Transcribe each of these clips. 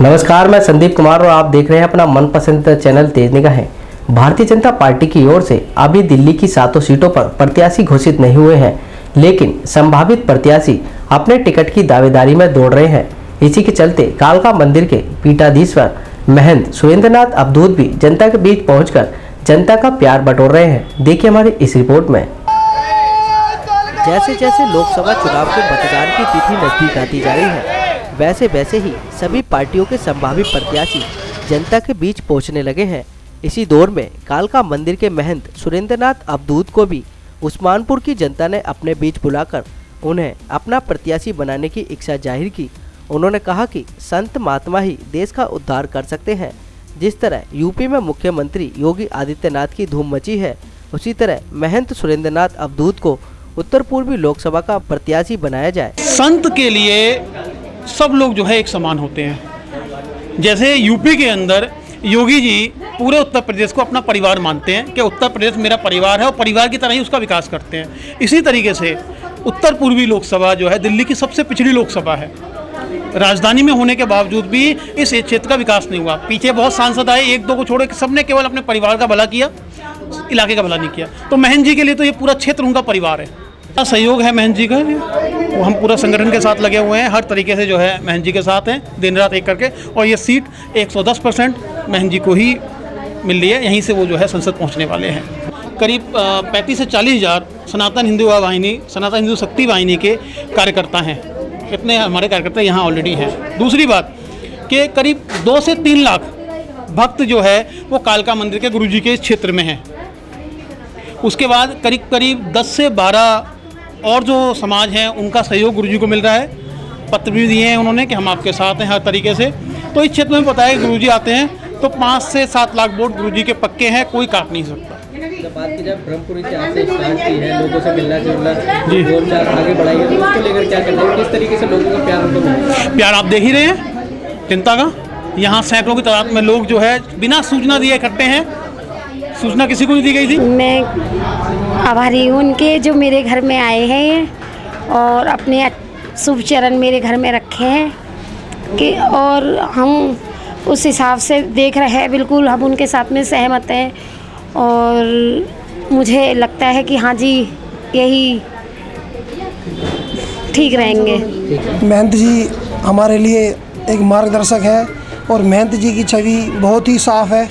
नमस्कार, मैं संदीप कुमार और आप देख रहे हैं अपना मनपसंद चैनल तेज निगाहें। भारतीय जनता पार्टी की ओर से अभी दिल्ली की 7 सीटों पर प्रत्याशी घोषित नहीं हुए हैं, लेकिन संभावित प्रत्याशी अपने टिकट की दावेदारी में दौड़ रहे हैं। इसी के चलते कालका मंदिर के पीठाधीश्वर महंत सुरेंद्रनाथ अवधूत भी जनता के बीच पहुंचकर जनता का प्यार बटोर रहे हैं। देखिए हमारी इस रिपोर्ट में। जैसे जैसे लोकसभा चुनाव के मतदान की तिथि नजदीक आती जा रही है, वैसे वैसे ही सभी पार्टियों के संभावित प्रत्याशी जनता के बीच पहुंचने लगे हैं। इसी दौर में कालका मंदिर के महंत सुरेंद्रनाथ अवधूत को भी उस्मानपुर की जनता ने अपने बीच बुलाकर उन्हें अपना प्रत्याशी बनाने की इच्छा जाहिर की। उन्होंने कहा कि संत महात्मा ही देश का उद्धार कर सकते हैं। जिस तरह यूपी में मुख्यमंत्री योगी आदित्यनाथ की धूम मची है, उसी तरह महंत सुरेंद्रनाथ अवधूत को उत्तर पूर्वी लोकसभा का प्रत्याशी बनाया जाए। संत के लिए सब लोग जो है एक समान होते हैं। जैसे यूपी के अंदर योगी जी पूरे उत्तर प्रदेश को अपना परिवार मानते हैं कि उत्तर प्रदेश मेरा परिवार है और परिवार की तरह ही उसका विकास करते हैं। इसी तरीके से उत्तर पूर्वी लोकसभा जो है दिल्ली की सबसे पिछड़ी लोकसभा है। राजधानी में होने के बावजूद भी इस क्षेत्र का विकास नहीं हुआ। पीछे बहुत सांसद आए, एक दो को छोड़े सबने केवल अपने परिवार का भला किया, इलाके का भला नहीं किया। तो महंत जी के लिए तो ये पूरा क्षेत्र उनका परिवार है। सहयोग है महंत जी का, वो हम पूरा संगठन के साथ लगे हुए हैं, हर तरीके से जो है महंत जी के साथ हैं, दिन रात एक करके। और ये सीट 110% महंत जी को ही मिल रही है, यहीं से वो जो है संसद पहुंचने वाले हैं। करीब 35 से 40 हज़ार सनातन हिंदू वाहिनी, सनातन हिंदू शक्ति वाहिनी के कार्यकर्ता हैं। इतने हमारे कार्यकर्ता यहाँ ऑलरेडी हैं। दूसरी बात कि करीब 2 से 3 लाख भक्त जो है वो कालका मंदिर के गुरुजी के क्षेत्र में हैं। उसके बाद करीब 10 से 12 और जो समाज हैं उनका सहयोग गुरुजी को मिल रहा है। पत्र भी दिए हैं उन्होंने कि हम आपके साथ हैं हर तरीके से। तो इस क्षेत्र में पता है गुरुजी आते हैं तो 5 से 7 लाख वोट गुरुजी के पक्के हैं, कोई काट नहीं सकता। जब बात की जाए ब्रह्मपुरी से आपसे स्टार्ट की है, लोगों से मिलना जुलना जी बोलचाल आगे बढ़ाई है, तो उसको लेकर क्या करना है, किस तरीके से लोगों का प्यार उनको मिलता है? प्यार आप देख ही रहे हैं जनता का। यहाँ सैकड़ों की तादाद में लोग जो है बिना सूचना दिए इकट्ठे हैं। सूचना किसी को नहीं दी गई थी। मैं आभारी हूँ उनके जो मेरे घर में आए हैं और अपने शुभ चरण मेरे घर में रखे हैं कि और हम उस हिसाब से देख रहे हैं। बिल्कुल हम उनके साथ में सहमत हैं और मुझे लगता है कि हाँ जी यही ठीक रहेंगे। महंत जी हमारे लिए एक मार्गदर्शक है और महंत जी की छवि बहुत ही साफ़ है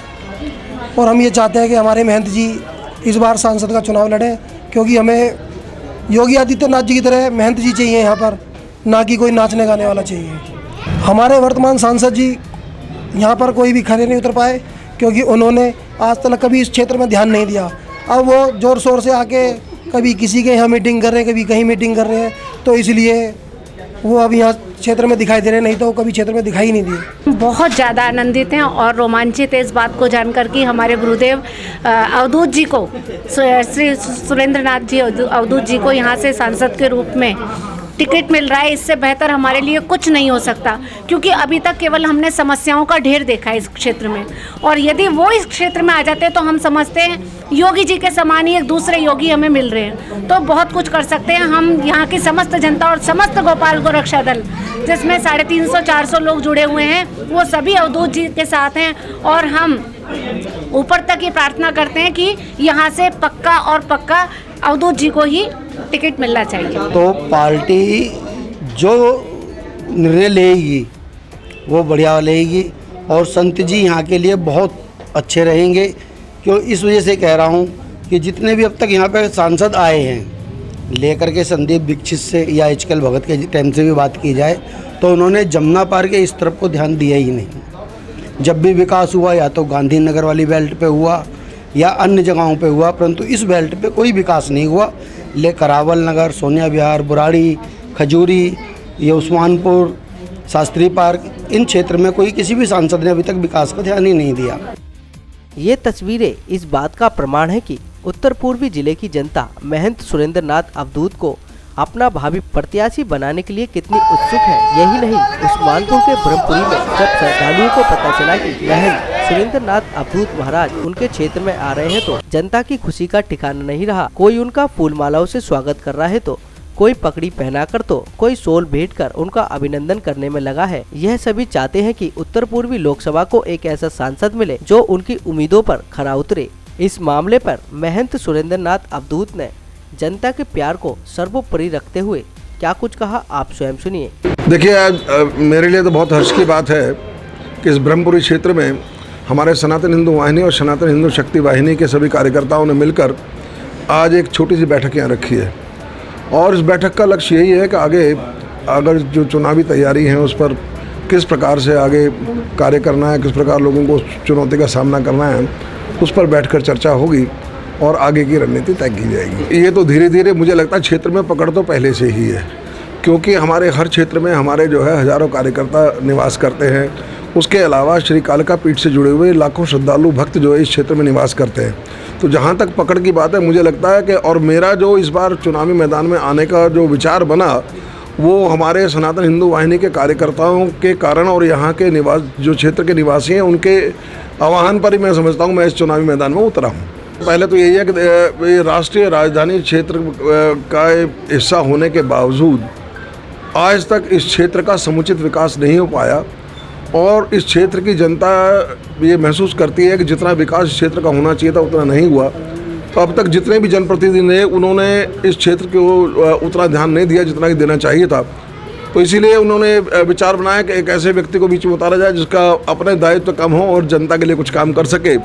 और हम ये चाहते हैं कि हमारे महंत जी इस बार सांसद का चुनाव लड़ें, क्योंकि हमें योगी आदित्यनाथ जी की तरह महंत जी चाहिए यहाँ पर, ना कि कोई नाचने गाने वाला चाहिए। हमारे वर्तमान सांसद जी यहाँ पर कोई भी खड़े नहीं उतर पाए, क्योंकि उन्होंने आज तक कभी इस क्षेत्र में ध्यान नहीं दिया। अब वो ज़ोर शोर से आके कभी किसी के यहाँ मीटिंग कर रहे हैं, कभी कहीं मीटिंग कर रहे हैं, तो इसलिए वो अब यहाँ क्षेत्र में दिखाई दे रहे, नहीं तो वो कभी क्षेत्र में दिखाई नहीं दिए। बहुत ज़्यादा आनंदित हैं और रोमांचित है इस बात को जानकर कि हमारे गुरुदेव अवधूत जी को, श्री सुरेंद्रनाथ जी अवधूत जी को यहाँ से सांसद के रूप में टिकट मिल रहा है। इससे बेहतर हमारे लिए कुछ नहीं हो सकता, क्योंकि अभी तक केवल हमने समस्याओं का ढेर देखा है इस क्षेत्र में, और यदि वो इस क्षेत्र में आ जाते तो हम समझते हैं योगी जी के समान ही एक दूसरे योगी हमें मिल रहे हैं, तो बहुत कुछ कर सकते हैं। हम यहाँ की समस्त जनता और समस्त गोपाल गोरक्षा दल, जिसमें 350-400 लोग जुड़े हुए हैं, वो सभी अवधूत जी के साथ हैं और हम ऊपर तक ये प्रार्थना करते हैं कि यहाँ से पक्का अवधूत जी को ही टिकट मिलना चाहिए। तो पार्टी जो निर्णय लेगी वो बढ़िया लेगी और संत जी यहाँ के लिए बहुत अच्छे रहेंगे। क्यों इस वजह से कह रहा हूँ कि जितने भी अब तक यहाँ पे सांसद आए हैं, लेकर के संदीप दीक्षित से या एचकेएल भगत के टाइम से भी बात की जाए, तो उन्होंने जमुना पार के इस तरफ को ध्यान दिया ही नहीं। जब भी विकास हुआ या तो गांधीनगर वाली बेल्ट पे हुआ या अन्य जगहों पे हुआ, परंतु इस बेल्ट पे कोई विकास नहीं हुआ। ले करावल नगर, सोनिया विहार, बुराड़ी, खजूरी, ये उस्मानपुर, शास्त्री पार्क, इन क्षेत्र में कोई किसी भी सांसद ने अभी तक विकास का ध्यान ही नहीं दिया। ये तस्वीरें इस बात का प्रमाण है कि उत्तर पूर्वी जिले की जनता महंत सुरेंद्रनाथ अवधूत को अपना भावी प्रत्याशी बनाने के लिए कितनी उत्सुक है। यही नहीं, उस्मानपुर के ब्रह्मपुरी में जब श्रद्धालुओं को पता चला कि महंत सुरेंद्रनाथ अवधूत महाराज उनके क्षेत्र में आ रहे हैं, तो जनता की खुशी का ठिकाना नहीं रहा। कोई उनका फूल मालाओं से स्वागत कर रहा है तो कोई पगड़ी पहनाकर तो कोई शॉल भेंट कर उनका अभिनंदन करने में लगा है। यह सभी चाहते हैं कि उत्तर पूर्वी लोकसभा को एक ऐसा सांसद मिले जो उनकी उम्मीदों पर खरा उतरे। इस मामले पर महंत सुरेंद्र नाथ अवधूत ने जनता के प्यार को सर्वोपरि रखते हुए क्या कुछ कहा, आप स्वयं सुनिए। देखिए, आज मेरे लिए तो बहुत हर्ष की बात है कि इस ब्रह्मपुरी क्षेत्र में हमारे सनातन हिंदू वाहिनी और सनातन हिंदू शक्ति वाहिनी के सभी कार्यकर्ताओं ने मिलकर आज एक छोटी सी बैठक यहाँ रखी है। और इस बैठक का लक्ष्य यही है कि आगे अगर जो चुनावी तैयारी है उस पर किस प्रकार से आगे कार्य करना है, किस प्रकार लोगों को चुनौती का सामना करना है, उस पर बैठकर चर्चा होगी और आगे की रणनीति तय की जाएगी। ये तो धीरे धीरे मुझे लगता है क्षेत्र में पकड़ तो पहले से ही है, क्योंकि हमारे हर क्षेत्र में हमारे जो है हज़ारों कार्यकर्ता निवास करते हैं। उसके अलावा श्री कालिका पीठ से जुड़े हुए लाखों श्रद्धालु भक्त जो है इस क्षेत्र में निवास करते हैं। तो जहाँ तक पकड़ की बात है, मुझे लगता है कि और मेरा जो इस बार चुनावी मैदान में आने का जो विचार बना वो हमारे सनातन हिंदू वाहिनी के कार्यकर्ताओं के कारण और यहाँ के निवास जो क्षेत्र के निवासी हैं उनके आह्वान पर ही मैं समझता हूँ मैं इस चुनावी मैदान में उतरा हूँ। पहले तो यही है कि राष्ट्रीय राजधानी क्षेत्र का हिस्सा होने के बावजूद आज तक इस क्षेत्र का समुचित विकास नहीं हो पाया और इस क्षेत्र की जनता ये महसूस करती है कि जितना विकास इस क्षेत्र का होना चाहिए था उतना नहीं हुआ। तो अब तक जितने भी जनप्रतिनिधि रहे उन्होंने इस क्षेत्र को उतना ध्यान नहीं दिया जितना कि देना चाहिए था। तो इसीलिए उन्होंने विचार बनाया कि एक ऐसे व्यक्ति को बीच में उतारा जाए जिसका अपने दायित्व कम हो और जनता के लिए कुछ काम कर सके।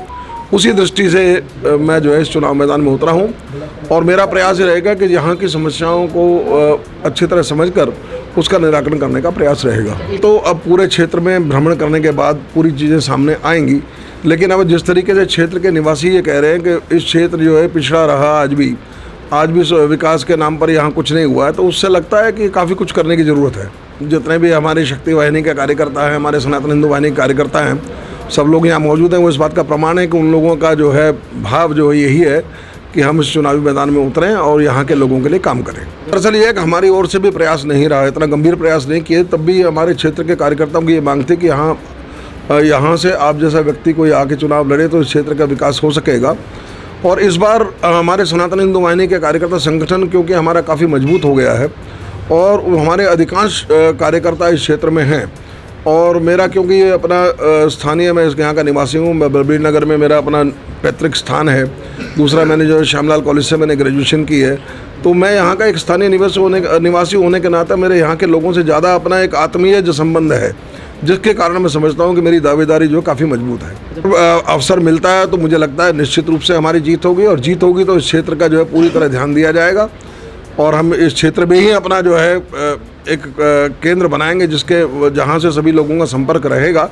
उसी दृष्टि से मैं जो है इस चुनाव मैदान में उतरा हूँ और मेरा प्रयास ये रहेगा कि यहाँ की समस्याओं को अच्छी तरह समझकर उसका निराकरण करने का प्रयास रहेगा। तो अब पूरे क्षेत्र में भ्रमण करने के बाद पूरी चीज़ें सामने आएंगी, लेकिन अब जिस तरीके से क्षेत्र के निवासी ये कह रहे हैं कि इस क्षेत्र जो है पिछड़ा रहा, आज भी विकास के नाम पर यहाँ कुछ नहीं हुआ है, तो उससे लगता है कि काफ़ी कुछ करने की ज़रूरत है। जितने भी हमारी शक्ति वाहिनी के कार्यकर्ता हैं, हमारे सनातन हिंदू वाहिनी के कार्यकर्ता हैं, सब लोग यहाँ मौजूद हैं। वो इस बात का प्रमाण है कि उन लोगों का जो है भाव जो है यही है कि हम इस चुनावी मैदान में उतरें और यहाँ के लोगों के लिए काम करें। दरअसल ये है कि हमारी ओर से भी प्रयास नहीं रहा, इतना गंभीर प्रयास नहीं किए, तब भी हमारे क्षेत्र के कार्यकर्ताओं की ये मांग थी कि यहाँ से आप जैसा व्यक्ति कोई आके चुनाव लड़े तो इस क्षेत्र का विकास हो सकेगा। और इस बार हमारे सनातन हिंदू वाहिनी के कार्यकर्ता संगठन क्योंकि हमारा काफ़ी मजबूत हो गया है और हमारे अधिकांश कार्यकर्ता इस क्षेत्र में हैं और मेरा क्योंकि ये अपना स्थानीय मैं यहाँ का निवासी हूँ, मैं बलबीर नगर में मेरा अपना पैतृक स्थान है। दूसरा मैंने जो श्यामलाल कॉलेज से मैंने ग्रेजुएशन की है, तो मैं यहाँ का एक स्थानीय निवासी होने के नाते मेरे यहाँ के लोगों से ज़्यादा अपना एक आत्मीय जो संबंध है, जिसके कारण मैं समझता हूँ कि मेरी दावेदारी जो काफ़ी मजबूत है। अवसर मिलता है तो मुझे लगता है निश्चित रूप से हमारी जीत होगी और जीत होगी तो इस क्षेत्र का जो है पूरी तरह ध्यान दिया जाएगा और हम इस क्षेत्र में ही अपना जो है एक केंद्र बनाएंगे जिसके जहाँ से सभी लोगों का संपर्क रहेगा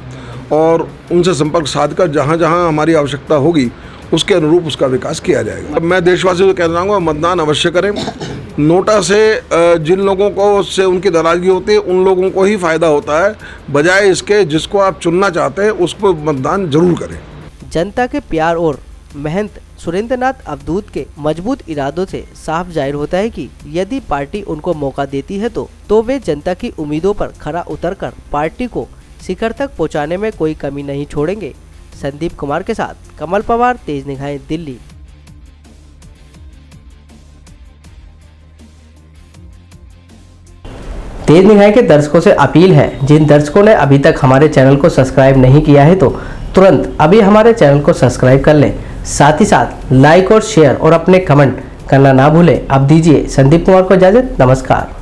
और उनसे संपर्क साधकर जहाँ जहाँ हमारी आवश्यकता होगी उसके अनुरूप उसका विकास किया जाएगा। मैं देशवासियों को कहना चाहूँगा, मतदान अवश्य करें। नोटा से जिन लोगों को उससे उनकी नाराजगी होती है उन लोगों को ही फायदा होता है, बजाय इसके जिसको आप चुनना चाहते हैं उसको मतदान जरूर करें। जनता के प्यार और महंत सुरेंद्र नाथ अवधूत के मजबूत इरादों से साफ जाहिर होता है कि यदि पार्टी उनको मौका देती है तो वे जनता की उम्मीदों पर खरा उतरकर पार्टी को शिखर तक पहुंचाने में कोई कमी नहीं छोड़ेंगे। संदीप कुमार के साथ कमल पवार, तेज निगाहें, दिल्ली। तेज निगाहें के दर्शकों से अपील है, जिन दर्शकों ने अभी तक हमारे चैनल को सब्सक्राइब नहीं किया है तो तुरंत अभी हमारे चैनल को सब्सक्राइब कर लें। साथ ही साथ लाइक और शेयर और अपने कमेंट करना ना भूलें। अब दीजिए संदीप कुमार को इजाजत। नमस्कार।